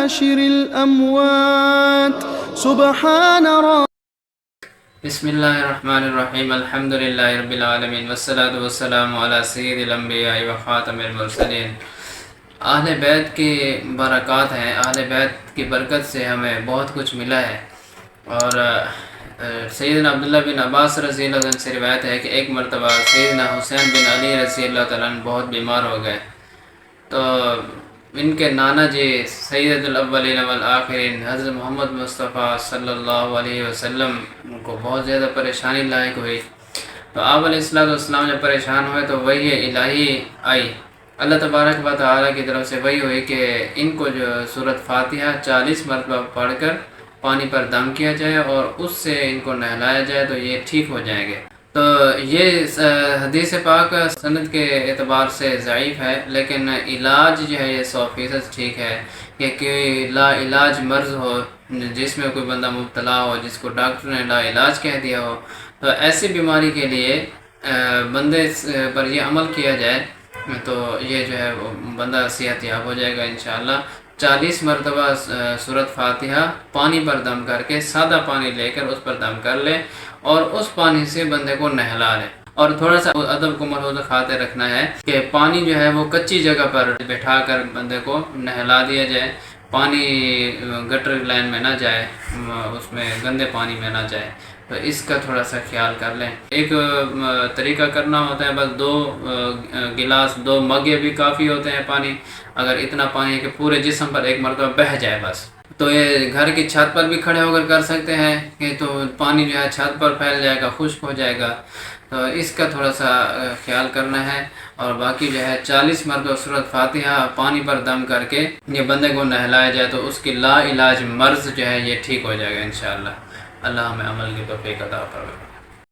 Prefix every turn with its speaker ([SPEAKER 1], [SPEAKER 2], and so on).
[SPEAKER 1] حاشر الأموات سبحان رب.
[SPEAKER 2] بسم اللہ الرحمن الرحیم. الحمدللہ رب العالمین والصلاة والسلام علی سید الانبیاء و خاتم المرسلین. اہل بیت کی برکات ہیں. اہل بیت کی برکت سے ہمیں بہت کچھ ملا ہے. اور سیدنا عبداللہ بن عباس رضی اللہ عنہ سے روایت ہے کہ ایک مرتبہ سیدنا حسین بن علی رضی اللہ تعالیٰ عنہ بہت بیمار ہو گئے، تو ان کے نانا جی سید الاولین والآخرین حضرت محمد مصطفیٰ صلی اللہ علیہ وسلم کو بہت زیادہ پریشانی لاحق ہوئی. تو آپ علیہ السلام جب پریشان ہوئے تو وحی الہی آئی، اللہ تبارک و تعالیٰ کی طرف سے وحی ہوئی کہ ان کو جو سورۃ فاتحہ 40 مرتبہ پڑھ کر پانی پر دم کیا جائے اور اس سے ان کو نہلایا جائے تو یہ ٹھیک ہو جائیں گے. تو یہ حدیث پاک سند کے اعتبار سے ضعیف ہے، لیکن علاج جو ہے یہ 100% ٹھیک ہے. کہ کوئی لا علاج مرض ہو، جس میں کوئی بندہ مبتلا ہو، جس کو ڈاکٹر نے لا علاج کہہ دیا ہو، تو ایسی بیماری کے لیے بندے پر یہ عمل کیا جائے تو یہ جو ہے بندہ صحت یاب ہو جائے گا انشاءاللہ. 40 مرتبہ سورۃ فاتحہ پانی پر دم کر کے، سادہ پانی لے کر اس پر دم کر لے اور اس پانی سے بندے کو نہلا لے. اور تھوڑا سا ادب کو ملحوظ خاطر رکھنا ہے کہ پانی جو ہے وہ کچی جگہ پر بٹھا کر بندے کو نہلا دیا جائے. پانی گٹر لائن میں نہ جائے، اس میں گندے پانی میں نہ جائے. تو اس کا تھوڑا سا خیال کر لیں. ایک طریقہ کرنا ہوتا ہے، بس 2 گلاس 2 مگے بھی کافی ہوتے ہیں پانی. اگر اتنا پانی ہے کہ پورے جسم پر ایک مرتبہ بہہ جائے بس، تو یہ گھر کی چھت پر بھی کھڑے ہو کر سکتے ہیں کہ تو پانی جو ہے چھت پر پھیل جائے گا، خشک ہو جائے گا. تو اس کا تھوڑا سا خیال کرنا ہے. اور باقی جو ہے 40 مرتبہ سورۃ فاتحہ پانی پر دم کر کے یہ بندے کو نہلایا جائے تو اس کی لا علاج مرض جو ہے یہ ٹھیک ہو جائے گا انشاءاللہ. اللہ ہمیں عمل کی توفیق عطا فرمائے.